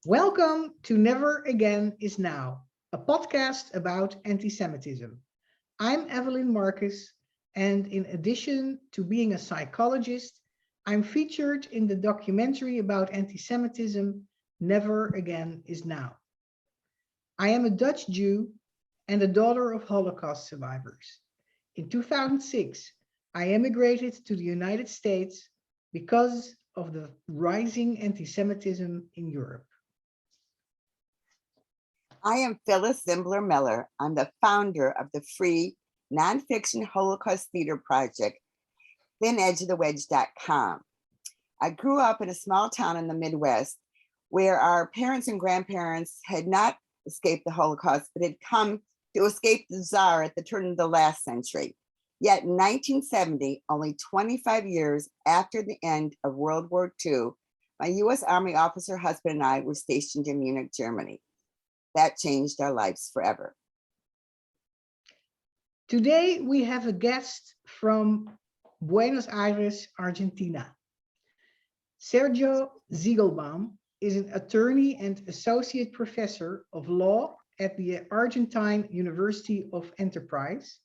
Welcome to Never Again is Now, a podcast about anti-Semitism. I'm Evelyn Marcus, and in addition to being a psychologist, I'm featured in the documentary about anti-Semitism, Never Again is Now. I am a Dutch Jew and a daughter of Holocaust survivors. In 2006, I emigrated to the United States because of the rising anti-Semitism in Europe. I am Phyllis Zimbler Miller. I'm the founder of the free nonfiction Holocaust theater project, thinedgeofthewedge.com. I grew up in a small town in the Midwest where our parents and grandparents had not escaped the Holocaust, but had come to escape the Tsar at the turn of the last century. Yet in 1970, only 25 years after the end of World War II, my US Army officer husband and I were stationed in Munich, Germany. That changed our lives forever. Today, we have a guest from Buenos Aires, Argentina. Sergio Zigelbaum is an attorney and associate professor of law at the Argentine University of Enterprise,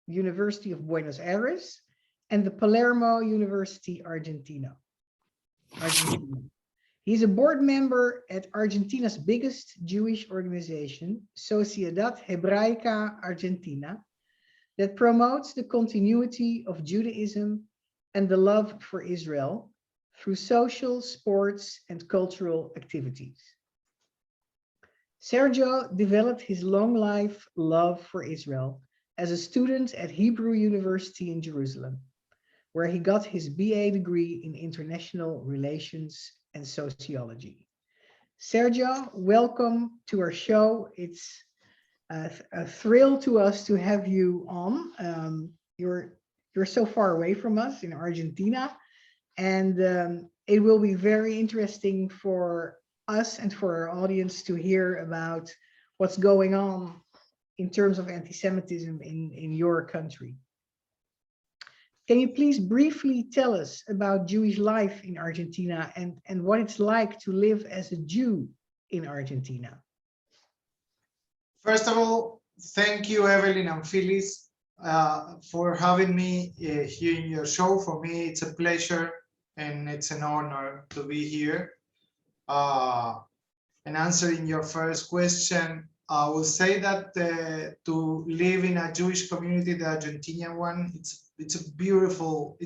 University of Buenos Aires, and the Palermo University, Argentina. He's a board member at Argentina's biggest Jewish organization, Sociedad Hebraica Argentina, that promotes the continuity of Judaism and the love for Israel through social, sports, and cultural activities. Sergio developed his long life love for Israel as a student at Hebrew University in Jerusalem, where he got his BA degree in International Relations and Sociology. Sergio, welcome to our show. It's a thrill to us to have you on. You're so far away from us in Argentina, and it will be very interesting for us and for our audience to hear about what's going on in terms of anti-Semitism in your country. Can you please briefly tell us about Jewish life in Argentina and what it's like to live as a Jew in Argentina? First of all, thank you, Evelyn and Phyllis, for having me here in your show. For me, it's a pleasure and it's an honor to be here. And answering your first question, I will say that to live in a Jewish community, the Argentinian one, it's beautiful.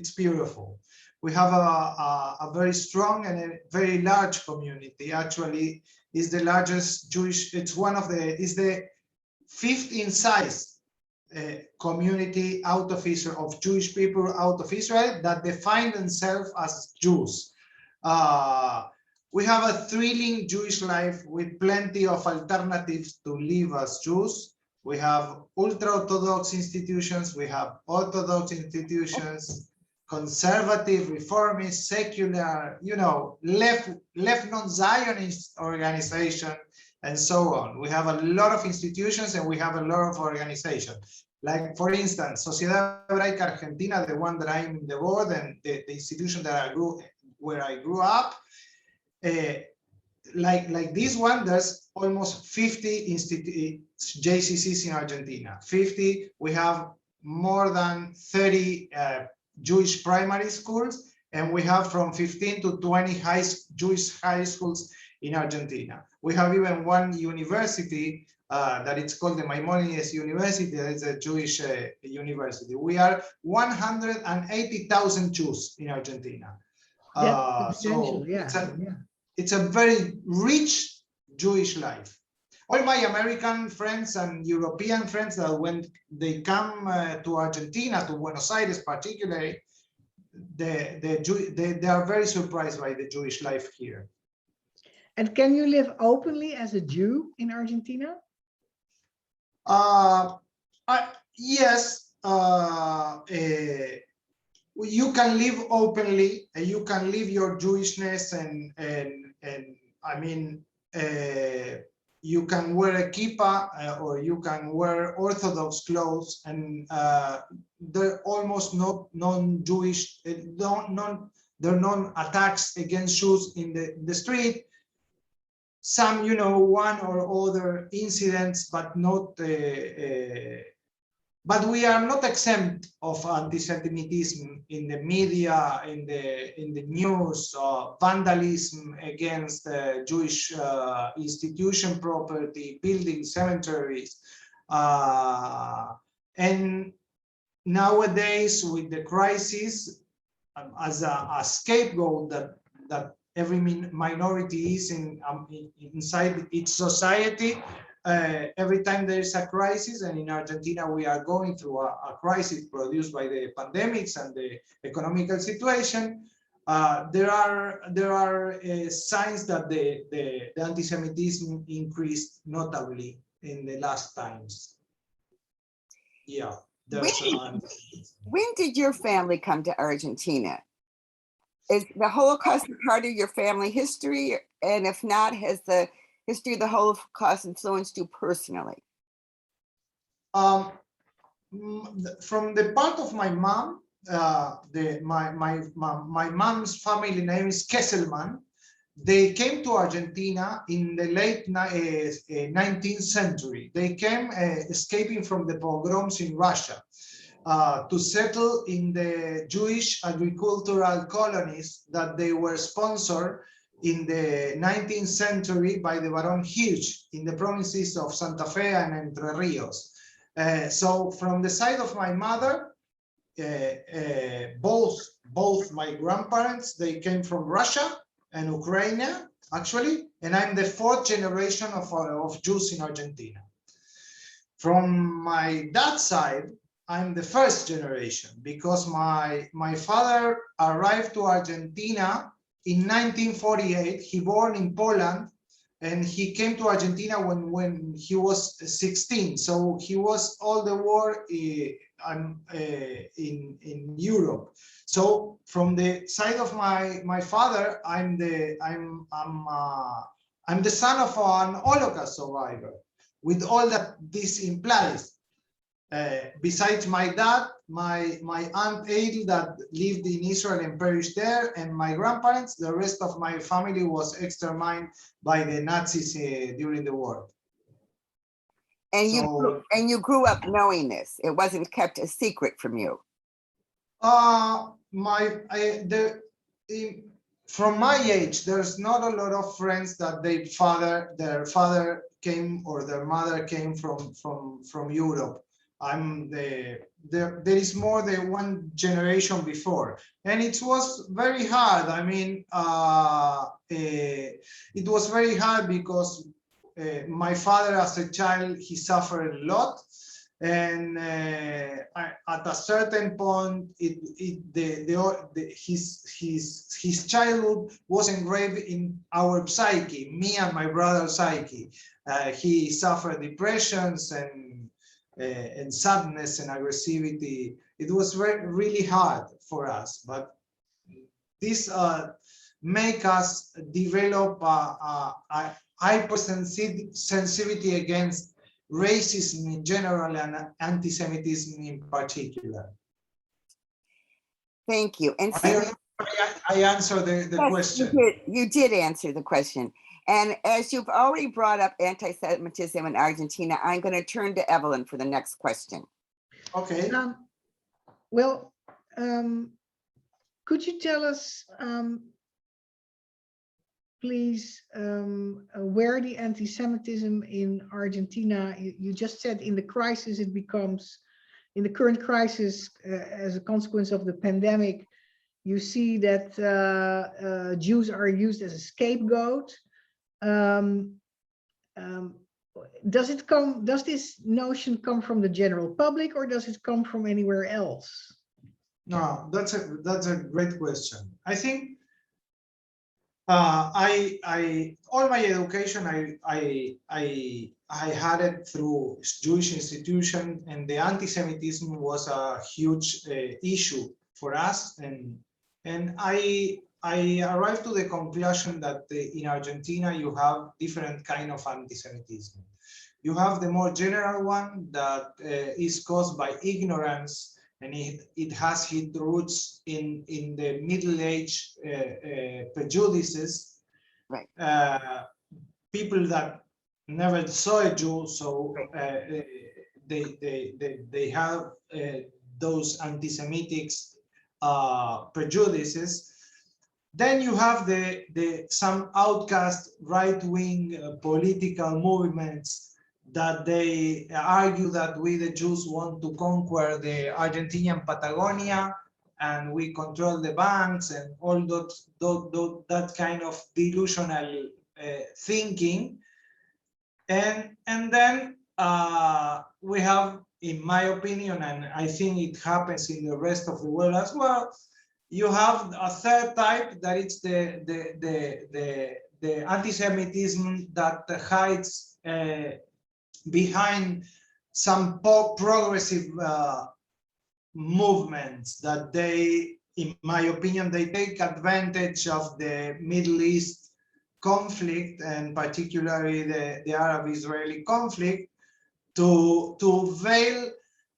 We have a very strong and a very large community. Actually, is the largest Jewish. It's is the fifth in size community out of Israel, of Jewish people out of Israel that define themselves as Jews. We have a thrilling Jewish life with plenty of alternatives to live as Jews. We have ultra-Orthodox institutions, we have Orthodox institutions, conservative, reformist, secular, left non-Zionist organization, and so on. We have a lot of institutions and we have a lot of organizations. Like, for instance, Sociedad Hebraica Argentina, the one that I'm in the board, and the institution that where I grew up, like this one, there's almost 50 JCCs in Argentina. 50. We have more than 30 Jewish primary schools, and we have from 15 to 20 Jewish high schools in Argentina. We have even one university that it's called the Maimonides University. That is a Jewish university. We are 180,000 Jews in Argentina. So it's a very rich Jewish life. All my American friends and European friends that when they come to Argentina, to Buenos Aires particularly, they are very surprised by the Jewish life here. And can you live openly as a Jew in Argentina? Yes. You can live openly, and you can live your Jewishness, and I mean, you can wear a kippah or you can wear Orthodox clothes, and there are almost no non-Jewish, there are no attacks against Jews in the street. some, you know, one or other incidents, but not. But we are not exempt of anti-Semitism in the media, in the news, vandalism against Jewish institution property, buildings, cemeteries, and nowadays with the crisis as a scapegoat that every minority is inside its society. Every time there is a crisis, and in Argentina we are going through a crisis produced by the pandemics and the economical situation, there are signs that the anti-Semitism increased notably in the last times. Yeah. When did your family come to Argentina? Is the Holocaust a part of your family history? And if not, has the history of the Holocaust influenced you personally? From the part of my mom, my mom's family name is Kesselman. They came to Argentina in the late 19th century. They came escaping from the pogroms in Russia to settle in the Jewish agricultural colonies that they were sponsored in the 19th century by the Baron Hirsch in the provinces of Santa Fe and Entre Rios. So from the side of my mother, both my grandparents, they came from Russia and Ukraine, actually, and I'm the fourth generation of Jews in Argentina. From my dad's side, I'm the first generation because my father arrived to Argentina in 1948. He born in Poland, and he came to Argentina when he was 16. So he was all the war in Europe. So from the side of my father, I'm the son of an Holocaust survivor, with all that this implies. Besides my dad, my aunt Adel that lived in Israel and perished there, and my grandparents, the rest of my family was exterminated by the Nazis during the war. And you grew up knowing this. It wasn't kept a secret from you. From my age, there's not a lot of friends that their father came or their mother came from Europe. There is more than one generation before, and it was very hard. I mean, it was very hard because my father, as a child, he suffered a lot, and at a certain point, his childhood was engraved in our psyche, me and my brother's psyche. He suffered depressions and sadness and aggressivity. It was really hard for us, but this make us develop a hypersensitivity against racism in general and anti-Semitism in particular. Thank you. And I answered the question. You did answer the question. And as you've already brought up anti-Semitism in Argentina, I'm going to turn to Evelyn for the next question. Okay. Could you tell us, please, where the anti-Semitism in Argentina, you just said in the crisis, it becomes, in the current crisis, as a consequence of the pandemic, you see that Jews are used as a scapegoat. Does this notion come from the general public, or does it come from anywhere else? No, that's a great question. I think all my education I had it through Jewish institution, and the anti-Semitism was a huge issue for us, and I arrived to the conclusion that in Argentina you have different kind of anti-Semitism. You have the more general one that is caused by ignorance, and it has its roots in the Middle Age prejudices. Right. people that never saw a Jew, so they have those anti-Semitic prejudices. Then you have some outcast right-wing political movements that they argue that we, the Jews, want to conquer the Argentinian Patagonia and we control the banks and all that kind of delusional thinking. And then we have, in my opinion, and I think it happens in the rest of the world as well, you have a third type that it's the anti-Semitism that hides behind some progressive movements that they, in my opinion, they take advantage of the Middle East conflict and particularly the Arab-Israeli conflict to veil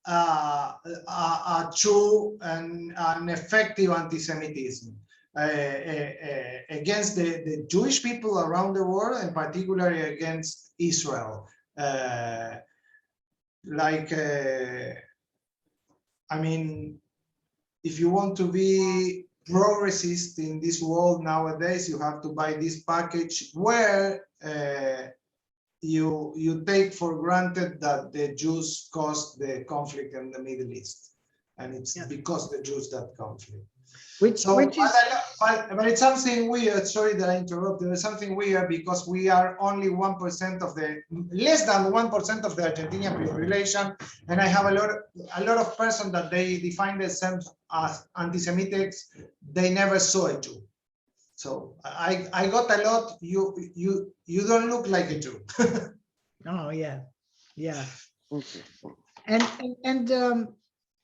a true and an effective anti-Semitism against the Jewish people around the world, and particularly against Israel. I mean, if you want to be progressist in this world nowadays, you have to buy this package where you take for granted that the Jews caused the conflict in the Middle East, and it's because the Jews that conflict. But it's something weird. Sorry that I interrupted. It's something weird because we are only 1% of the, less than 1% of the Argentinian population, and I have a lot of persons that they define themselves as anti-Semitics. They never saw a Jew. So I got a lot. You don't look like a Jew. Oh yeah, yeah. And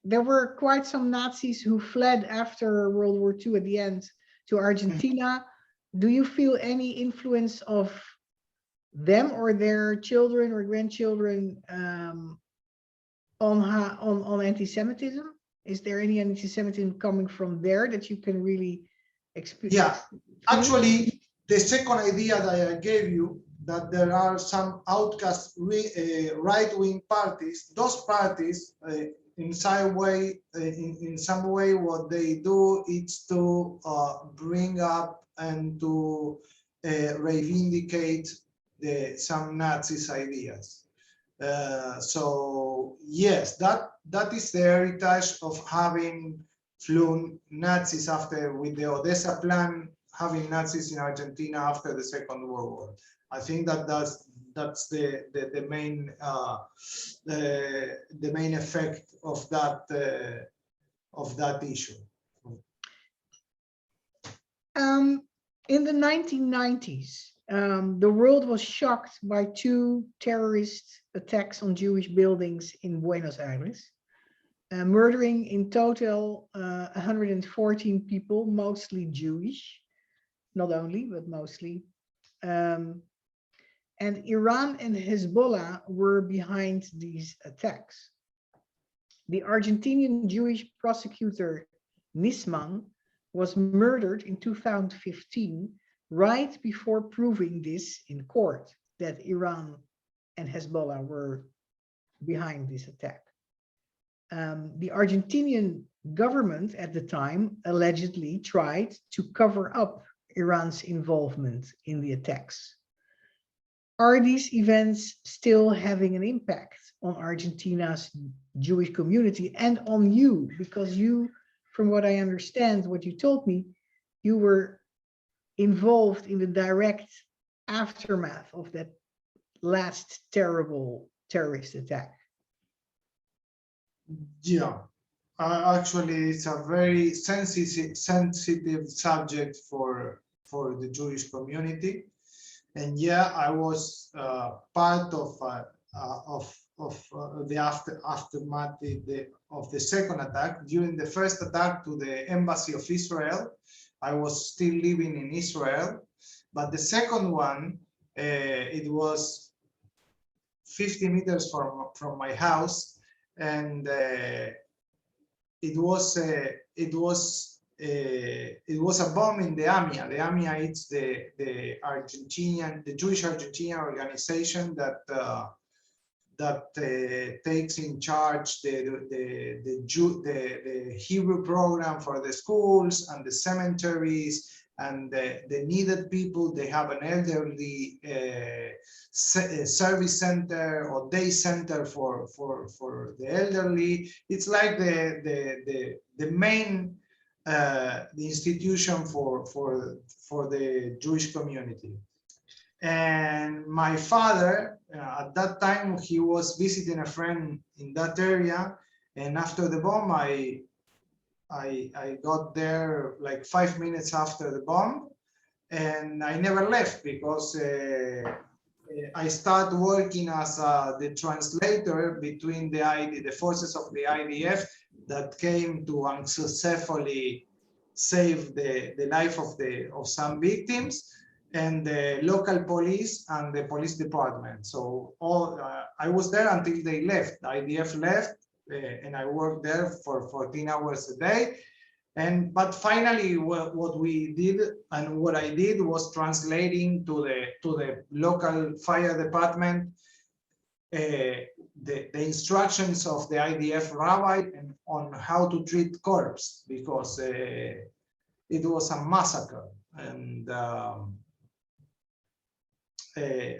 there were quite some Nazis who fled after World War II at the end to Argentina. Do you feel any influence of them or their children or grandchildren on anti-Semitism? Is there any anti-Semitism coming from there that you can really experience? Yeah, actually, the second idea that I gave you, that there are some outcast right-wing parties, those parties, in some way, what they do is to bring up and to reivindicate some Nazis ideas. So yes, that is the heritage of having flown Nazis after, with the Odessa plan, having Nazis in Argentina after the Second World War. I think that's the main effect of that issue. In the 1990s, the world was shocked by 2 terrorist attacks on Jewish buildings in Buenos Aires, murdering in total 114 people, mostly Jewish, not only, but mostly. And Iran and Hezbollah were behind these attacks. The Argentinian Jewish prosecutor Nisman was murdered in 2015, right before proving this in court, that Iran and Hezbollah were behind this attack. The Argentinian government at the time allegedly tried to cover up Iran's involvement in the attacks. Are these events still having an impact on Argentina's Jewish community and on you? Because you, from what I understand, what you told me, you were involved in the direct aftermath of that last terrible terrorist attack. Yeah, actually, it's a very sensitive subject for the Jewish community. And yeah, I was part of the aftermath of the second attack. During the first attack to the embassy of Israel, I was still living in Israel, but the second one, it was 50 meters from my house, and it was it was a bomb in the AMIA. The AMIA is the Jewish Argentinian organization that takes in charge the Hebrew program for the schools and the cemeteries and the needed people. They have an elderly service center or day center for the elderly. It's like the main the institution for the Jewish community. And my father, at that time, he was visiting a friend in that area. And after the bomb, I got there like 5 minutes after the bomb, and I never left because I started working as the translator between the forces of the IDF that came to unsuccessfully save the life of some victims, and the local police and the police department. So I was there until they left. The IDF left, and I worked there for 14 hours a day. But finally, what we did and what I did was translating to the local fire department the instructions of the IDF rabbi on how to treat corpse, because it was a massacre. And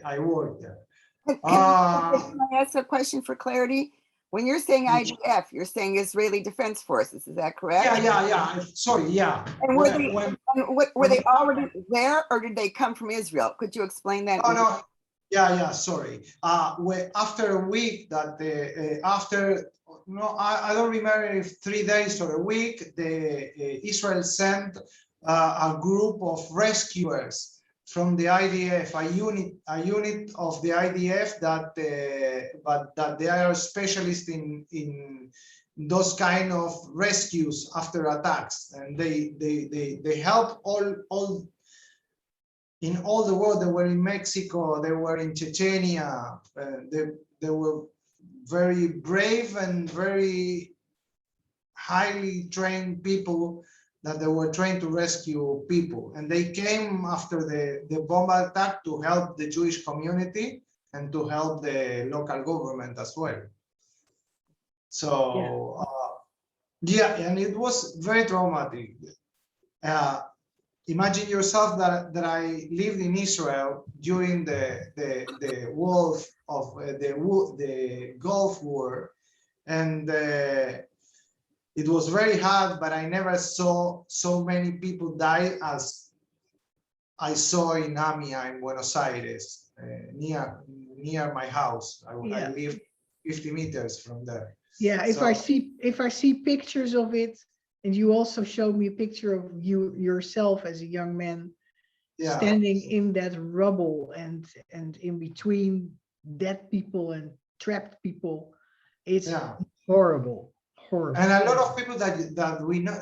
I worked there. Can I ask a question for clarity? When you're saying IDF, you're saying Israeli Defense Forces, is that correct? Yeah. Sorry, yeah. And were they already there, or did they come from Israel? Could you explain that? Oh, no. Yeah, sorry. After a week that I don't remember if 3 days or a week, Israel sent a group of rescuers from the IDF, a unit of the IDF that they are specialists in those kind of rescues after attacks, and they help all in all the world. They were in Mexico, they were in Chechnya. They were very brave and very highly trained people that they were trying to rescue people. And they came after the bomb attack to help the Jewish community and to help the local government as well. So, and it was very traumatic. Imagine yourself that I lived in Israel during the Gulf War, and it was very hard, but I never saw so many people die as I saw in AMIA in Buenos Aires, near my house. I lived 50 meters from there. Yeah, if I see pictures of it, and you also showed me a picture of yourself as a young man standing in that rubble and in between dead people and trapped people, it's horrible. And a lot of people that we know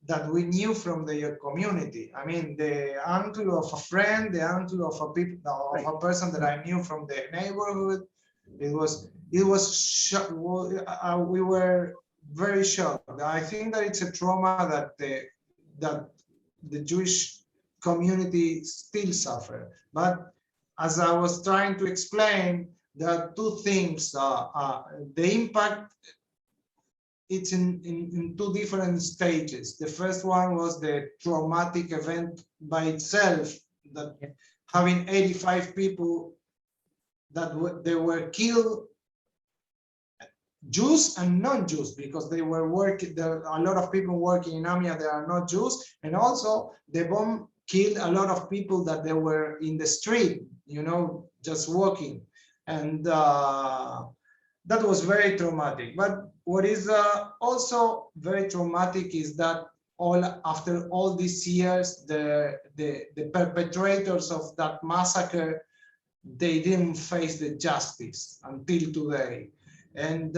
that we knew from the community. I mean, the uncle of a friend, the uncle of a person that I knew from the neighborhood. We were very shocked. I think that it's a trauma that the Jewish community still suffer. But as I was trying to explain, there are two things. The impact, it's in two different stages. The first one was the traumatic event by itself, that having 85 people that they were killed, Jews and non-Jews, because they were working. There are a lot of people working in AMIA that are not Jews, and also the bomb killed a lot of people that they were in the street, just walking, and that was very traumatic. But what is also very traumatic is that after all these years, the perpetrators of that massacre, they didn't face the justice until today. And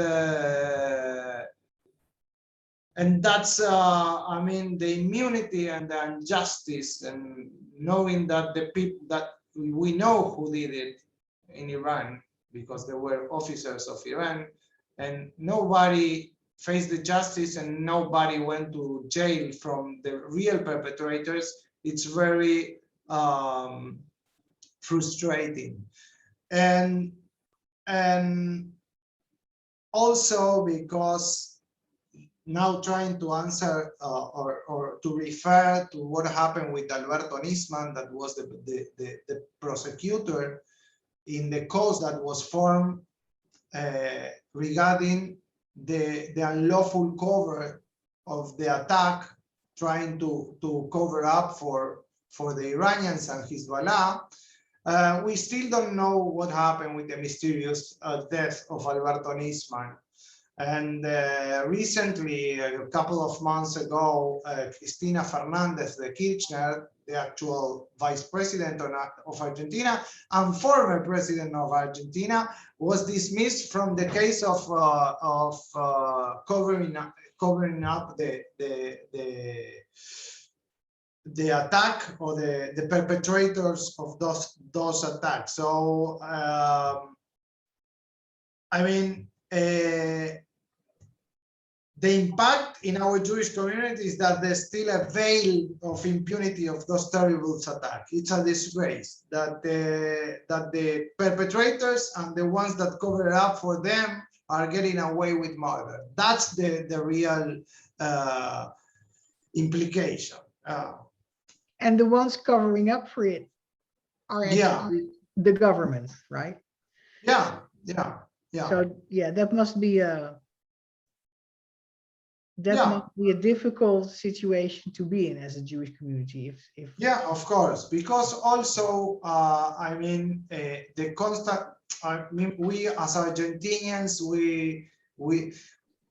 that's the immunity and the injustice, and knowing that the people that we know who did it in Iran, because they were officers of Iran, and nobody faced the justice and nobody went to jail from the real perpetrators, it's very frustrating. And also because now trying to answer or to refer to what happened with Alberto Nisman, that was the prosecutor in the cause that was formed regarding the unlawful cover of the attack, trying to cover up for the Iranians and Hezbollah. We still don't know what happened with the mysterious death of Alberto Nisman. And recently, a couple of months ago, Cristina Fernandez de Kirchner, the actual vice president of Argentina and former president of Argentina, was dismissed from the case of covering up the attack or the perpetrators of those attacks. So I mean, the impact in our Jewish community is that there's still a veil of impunity of those terrible attacks. It's a disgrace that the perpetrators and the ones that cover it up for them are getting away with murder. That's the real implication. And the ones covering up for it are actually the government, right? Yeah. So yeah, that must be a must be a difficult situation to be in as a Jewish community. If yeah, of course, because also I mean the constant. I mean, we as Argentinians,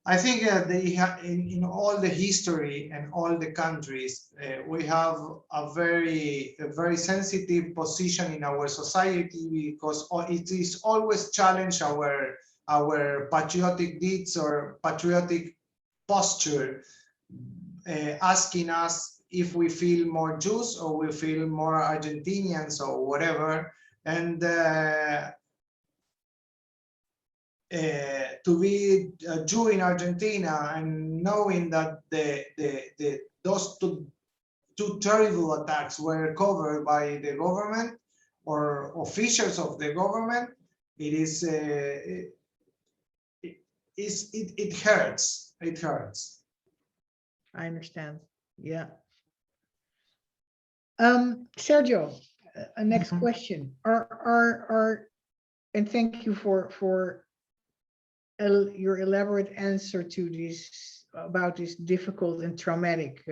I think they have in all the history and all the countries, we have a very sensitive position in our society, because it is always challenge our patriotic deeds or patriotic posture, asking us if we feel more Jews or we feel more Argentinians or whatever. And to be a Jew in Argentina and knowing that those two terrible attacks were covered by the government or officials of the government, it hurts. It hurts. I understand. Yeah. Sergio, a next question. And thank you for your elaborate answer to this about this difficult and traumatic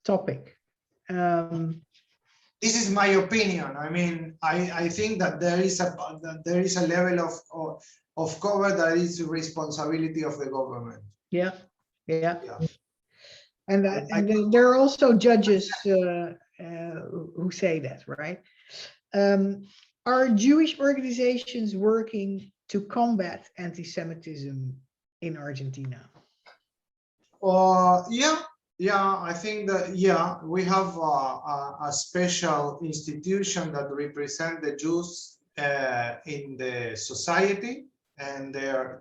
topic. This is my opinion. I mean, I think that there is a level of cover that is the responsibility of the government. Yeah. And there are also judges who say that, right? Are Jewish organizations working to combat anti-Semitism in Argentina? Yeah, I think that, we have a special institution that represents the Jews in the society, and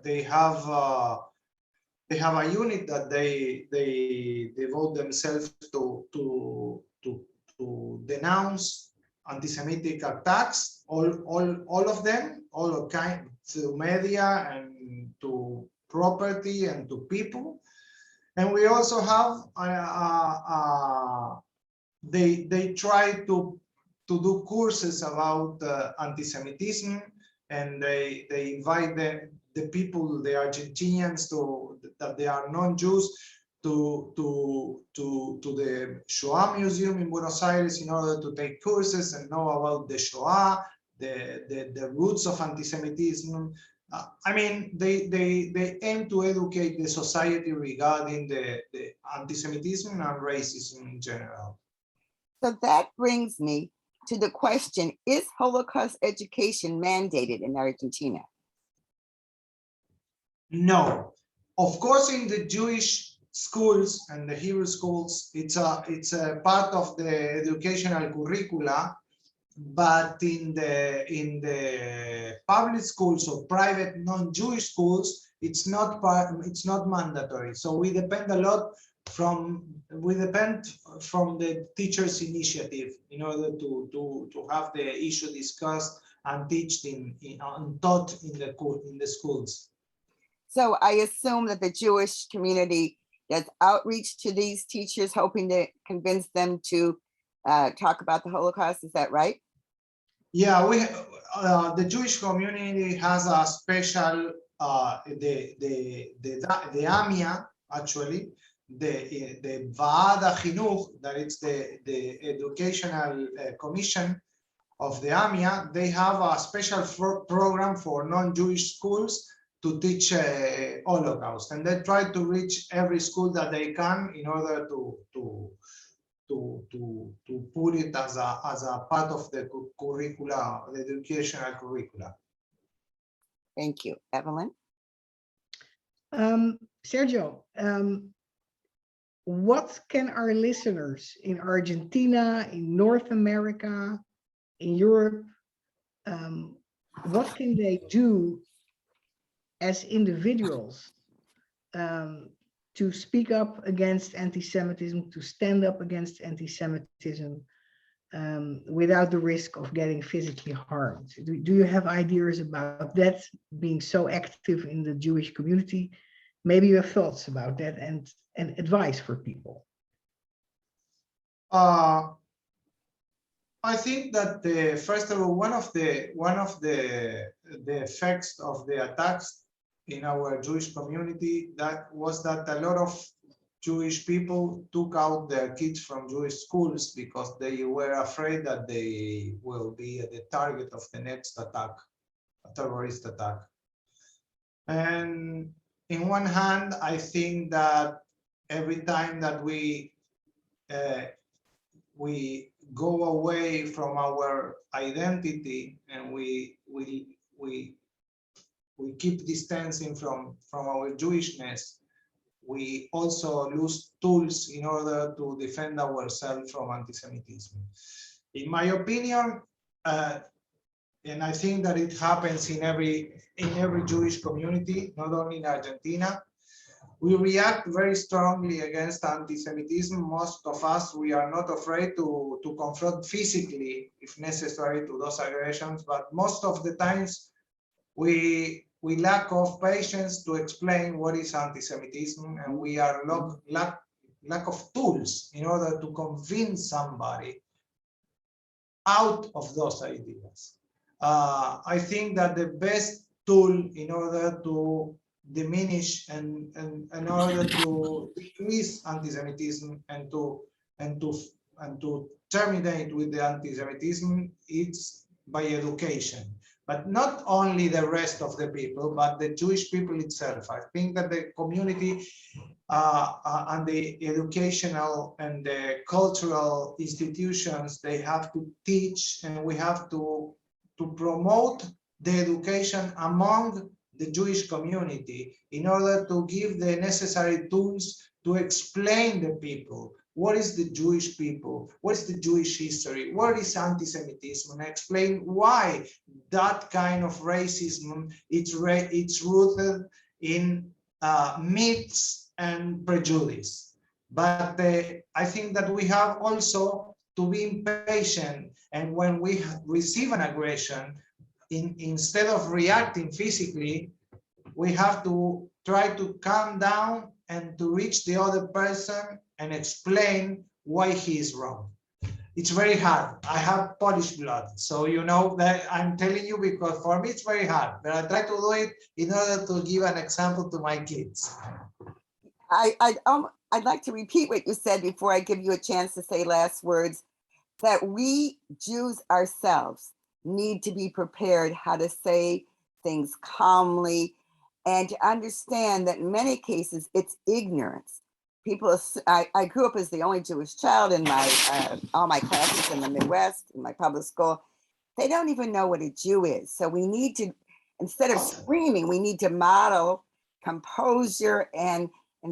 they have a unit that they devote themselves to denounce anti-Semitic attacks, all of them, all kinds, to media and to property and to people. And we also have they try to do courses about anti-Semitism, and they invite the people, the Argentinians, that they are non-Jews, to the Shoah Museum in Buenos Aires in order to take courses and know about the Shoah, the roots of anti-Semitism. I mean, they aim to educate the society regarding the anti-Semitism and racism in general. So that brings me to the question, is Holocaust education mandated in Argentina? No. Of course, in the Jewish schools and the Hebrew schools, it's a part of the educational curricula, but in the public schools or private non-Jewish schools, It's not part, it's not mandatory. So we depend a lot from the teacher's initiative in order to have the issue discussed and taught in the schools. So I assume that the Jewish community does outreach to these teachers, hoping to convince them to talk about the Holocaust. Is that right? Yeah, the Jewish community has a special the AMIA, actually, the Vaad HaChinuch, that is the educational commission of the AMIA. They have a special program for non-Jewish schools to teach Holocaust, and they try to reach every school that they can in order to put it as a part of the curricula, the educational curricula. Thank you. Evelyn? Sergio, what can our listeners in Argentina, in North America, in Europe, what can they do as individuals to speak up against anti-Semitism, to stand up against anti-Semitism without the risk of getting physically harmed? Do you have ideas about that, being so active in the Jewish community? Maybe you have thoughts about that and advice for people. I think that first of all, one of the effects of the attacks in our Jewish community was that a lot of Jewish people took out their kids from Jewish schools because they were afraid that they will be the target of the next attack, a terrorist attack. And in one hand, I think that every time that we go away from our identity and we keep distancing from our Jewishness, we also lose tools in order to defend ourselves from anti-Semitism. In my opinion, and I think that it happens in every Jewish community, not only in Argentina, we react very strongly against anti-Semitism. Most of us, we are not afraid to confront physically, if necessary, to those aggressions, but most of the times we lack of patience to explain what is anti-Semitism, and we are lack of tools in order to convince somebody out of those ideas. I think that the best tool in order to diminish and in order to decrease anti-Semitism and to terminate with the anti-Semitism, it's by education. But not only the rest of the people, but the Jewish people itself. I think that the community and the educational and the cultural institutions, they have to teach, and we have to promote the education among the Jewish community in order to give the necessary tools to explain the people what is the Jewish people, what is the Jewish history, what is anti-Semitism, and explain why that kind of racism it's rooted in myths and prejudice. But I think that we have also to be impatient, and when we receive an aggression, instead of reacting physically, we have to try to calm down and to reach the other person and explain why he is wrong. It's very hard. I have Polish blood, so you know that I'm telling you because for me it's very hard, but I try to do it in order to give an example to my kids. I'd like to repeat what you said before I give you a chance to say last words, that we Jews ourselves need to be prepared how to say things calmly and to understand that in many cases it's ignorance. People, I grew up as the only Jewish child in my all my classes in the Midwest, in my public school. They don't even know what a Jew is. So we need to, instead of screaming, we need to model composure and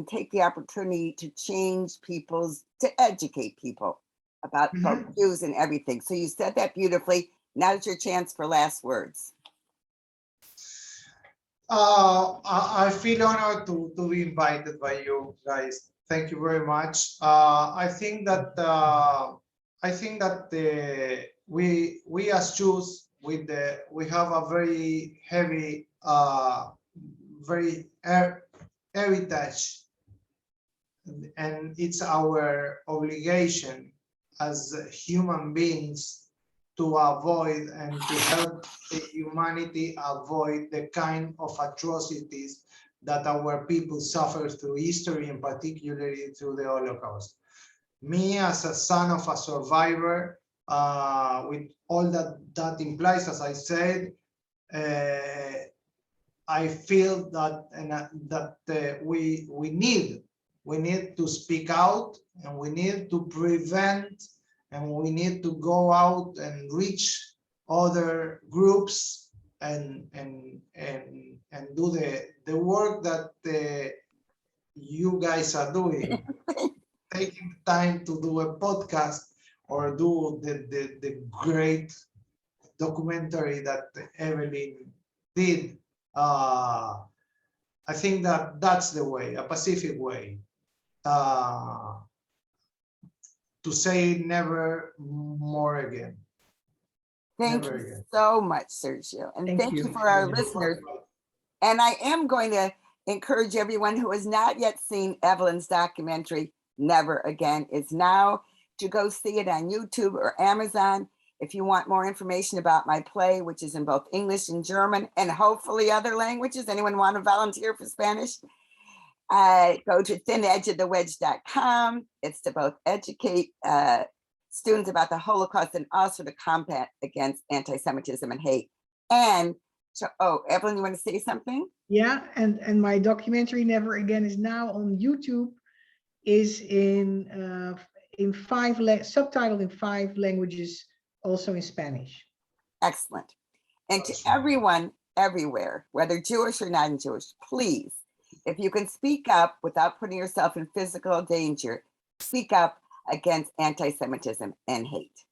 take the opportunity to change to educate people about both Jews and everything. So you said that beautifully. Now it's your chance for last words. I feel honored to be invited by you guys. Thank you very much. I think that we as Jews we have a very heavy very heritage, and it's our obligation as human beings to avoid and to help the humanity avoid the kind of atrocities that our people suffer through history, and particularly through the Holocaust. Me, as a son of a survivor, with all that implies, as I said, I feel that we need to speak out, and we need to prevent, and we need to go out and reach other groups and do the work that you guys are doing. Taking time to do a podcast or do the great documentary that Evelyn did. I think that that's the way, a Pacific way, to say never more again. Thank Never you again. so much, Sergio. And Thank thank you you. for our listeners. And I am going to encourage everyone who has not yet seen Evelyn's documentary, Never Again, is now to go see it on YouTube or Amazon. If you want more information about my play, which is in both English and German, and hopefully other languages, anyone want to volunteer for Spanish? Go to thinedgeofthewedge.com. It's to both educate students about the Holocaust and also to combat against anti-Semitism and hate. And so, Evelyn, you want to say something? Yeah, and my documentary Never Again is now on YouTube, is in subtitled in 5 languages, also in Spanish. Excellent. And to everyone everywhere, whether Jewish or non-Jewish, please, if you can speak up without putting yourself in physical danger, speak up against anti-Semitism and hate.